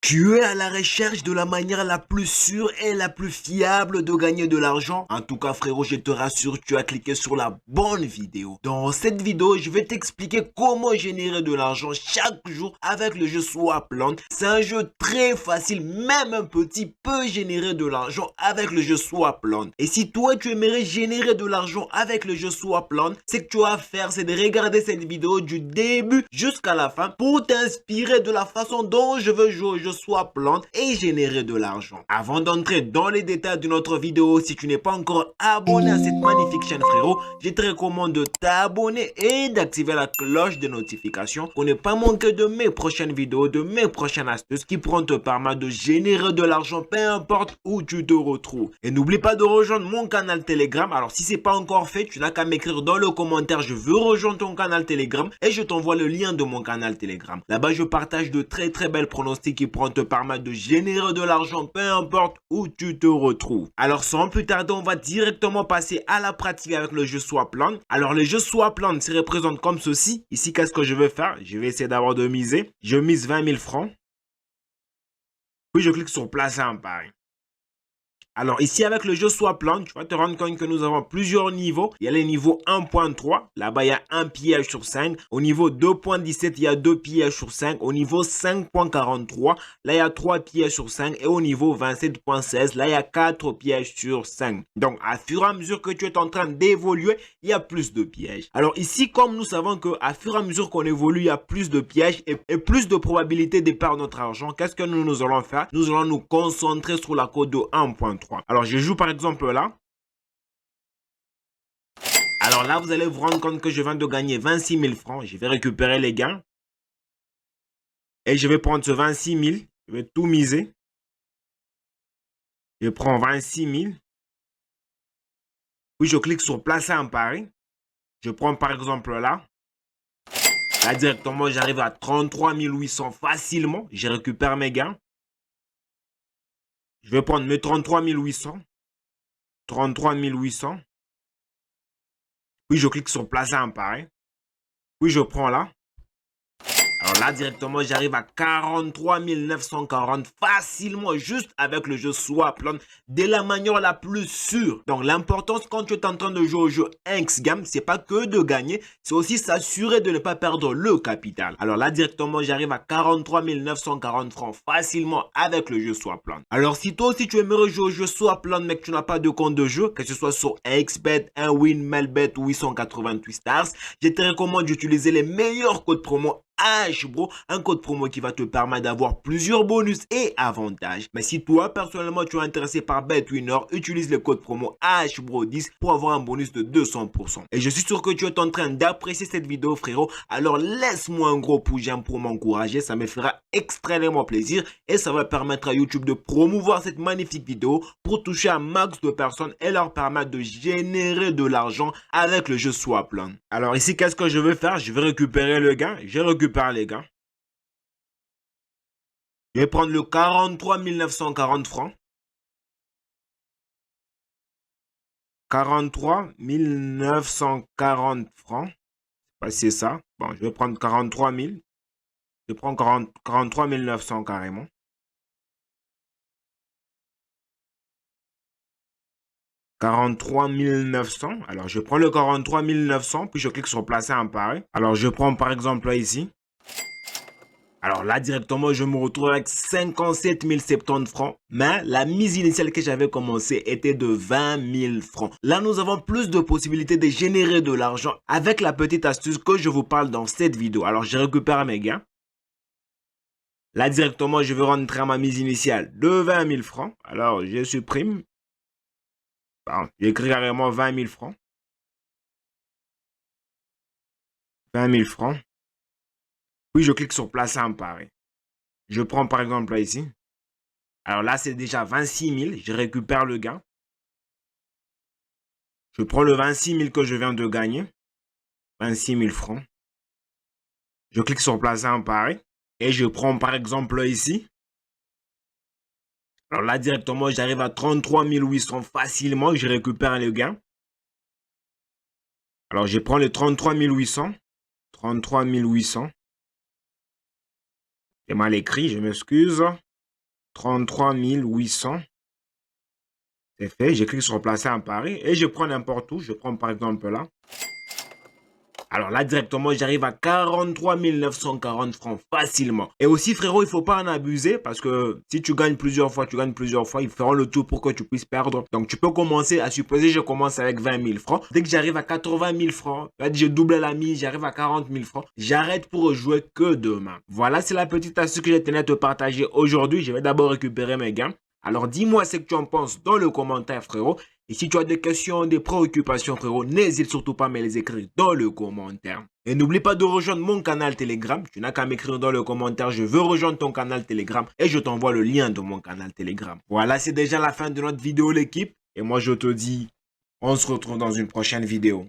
Tu es à la recherche de la manière la plus sûre et la plus fiable de gagner de l'argent? En tout cas, frérot, je te rassure, tu as cliqué sur la bonne vidéo. Dans cette vidéo, je vais t'expliquer comment générer de l'argent chaque jour avec le jeu Swapland. C'est un jeu très facile, même un petit peut générer de l'argent avec le jeu Swapland. Et si toi, tu aimerais générer de l'argent avec le jeu Swapland, ce que tu as à faire, c'est de regarder cette vidéo du début jusqu'à la fin pour t'inspirer de la façon dont je veux jouer au jeu Swapland et générer de l'argent. Avant d'entrer dans les détails de notre vidéo, si tu n'es pas encore abonné à cette magnifique chaîne, frérot, je te recommande de t'abonner et d'activer la cloche de notification pour ne pas manquer de mes prochaines vidéos, de mes prochaines astuces qui pourront te permettre de générer de l'argent peu importe où tu te retrouves. Et n'oublie pas de rejoindre mon canal Telegram. Alors si c'est pas encore fait, tu n'as qu'à m'écrire dans le commentaire je veux rejoindre ton canal Telegram et je t'envoie le lien de mon canal Telegram. Là-bas je partage de très belles pronostics qui pourront te permettre de générer de l'argent peu importe où tu te retrouves. Alors sans plus tarder, on va directement passer à la pratique avec le jeu Swapland. Alors le jeu Swapland se représente comme ceci. Ici, qu'est-ce que je vais faire? Je vais essayer d'avoir de miser. Je mise 20 000 francs. Puis je clique sur placer un pari. Alors ici avec le jeu Swapland, tu vas te rendre compte que nous avons plusieurs niveaux. Il y a les niveaux 1.3, là-bas il y a un piège sur 5. Au niveau 2.17, il y a 2 pièges sur 5. Au niveau 5.43, là il y a 3 pièges sur 5. Et au niveau 27.16, là il y a 4 pièges sur 5. Donc à fur et à mesure que tu es en train d'évoluer, il y a plus de pièges. Alors ici, comme nous savons que à fur et à mesure qu'on évolue, il y a plus de pièges et plus de probabilité de perdre notre argent, qu'est-ce que nous allons faire? Nous allons nous concentrer sur la cote de 1.3. Alors, je joue par exemple là. Alors là, vous allez vous rendre compte que je viens de gagner 26 000 francs. Je vais récupérer les gains. Et je vais prendre ce 26 000. Je vais tout miser. Je prends 26 000. Puis je clique sur placer un pari. Je prends par exemple là. Là, directement, j'arrive à 33 800 facilement. Je récupère mes gains. Je vais prendre mes 33 800. 33 800. Puis je clique sur placer un pari. Puis je prends là. Alors là, directement, j'arrive à 43 940 facilement, juste avec le jeu Swapland, de la manière la plus sûre. Donc, l'importance quand tu es en train de jouer au jeu X-Game, c'est pas que de gagner, c'est aussi s'assurer de ne pas perdre le capital. Alors là, directement, j'arrive à 43 940 francs facilement avec le jeu Swapland. Alors, si toi aussi tu aimerais jouer au jeu Swapland, mais que tu n'as pas de compte de jeu, que ce soit sur XBet, Win, Melbet ou 888 Stars, je te recommande d'utiliser les meilleurs codes promo Bro, un code promo qui va te permettre d'avoir plusieurs bonus et avantages. Mais si toi, personnellement, tu es intéressé par BetWinner, utilise le code promo HBRO10 pour avoir un bonus de 200%. Et je suis sûr que tu es en train d'apprécier cette vidéo, frérot. Alors, laisse-moi un gros pouce j'aime pour m'encourager. Ça me fera extrêmement plaisir et ça va permettre à YouTube de promouvoir cette magnifique vidéo pour toucher un max de personnes et leur permettre de générer de l'argent avec le jeu Swapland. Alors ici, qu'est-ce que je vais faire? Je vais récupérer le gain. Je récupère les gains. Je vais prendre le 43 940 francs. 43 940 francs. C'est ça. Bon, je vais prendre 43 000. Je prends 43 900 carrément. « 43 900. Alors, je prends le 43 900, puis je clique sur placer un pari. Alors, je prends par exemple là, ici. Alors là, directement, je me retrouve avec 57 070 francs. Mais la mise initiale que j'avais commencé était de 20 000 francs. Là, nous avons plus de possibilités de générer de l'argent avec la petite astuce que je vous parle dans cette vidéo. Alors, je récupère mes gains. Là, directement, je vais rentrer ma mise initiale de 20 000 francs. Alors, je supprime. Bon, j'écris carrément 20 000 francs. 20 000 francs. Puis, je clique sur placer un pari. Je prends par exemple là ici. Alors là, c'est déjà 26 000. Je récupère le gain. Je prends le 26 000 que je viens de gagner. 26 000 francs. Je clique sur placer un pari. Et je prends par exemple là ici. Alors là, directement, j'arrive à 33 800 facilement. Je récupère le gain. Alors, je prends les 33 800. 33 800. C'est mal écrit, je m'excuse. 33 800. C'est fait, je clique sur placer un pari et je prends n'importe où. Je prends par exemple là. Alors là, directement, j'arrive à 43 940 francs facilement. Et aussi, frérot, il ne faut pas en abuser parce que si tu gagnes plusieurs fois, ils feront le tout pour que tu puisses perdre. Donc, tu peux commencer, à supposer je commence avec 20 000 francs. Dès que j'arrive à 80 000 francs, je double la mise, j'arrive à 40 000 francs. J'arrête pour jouer que demain. Voilà, c'est la petite astuce que je tenais à te partager aujourd'hui. Je vais d'abord récupérer mes gains. Alors, dis-moi ce que tu en penses dans le commentaire, frérot. Et si tu as des questions, des préoccupations, frérot, n'hésite surtout pas à me les écrire dans le commentaire. Et n'oublie pas de rejoindre mon canal Telegram. Tu n'as qu'à m'écrire dans le commentaire, je veux rejoindre ton canal Telegram et je t'envoie le lien de mon canal Telegram. Voilà, c'est déjà la fin de notre vidéo, l'équipe. Et moi, je te dis, on se retrouve dans une prochaine vidéo.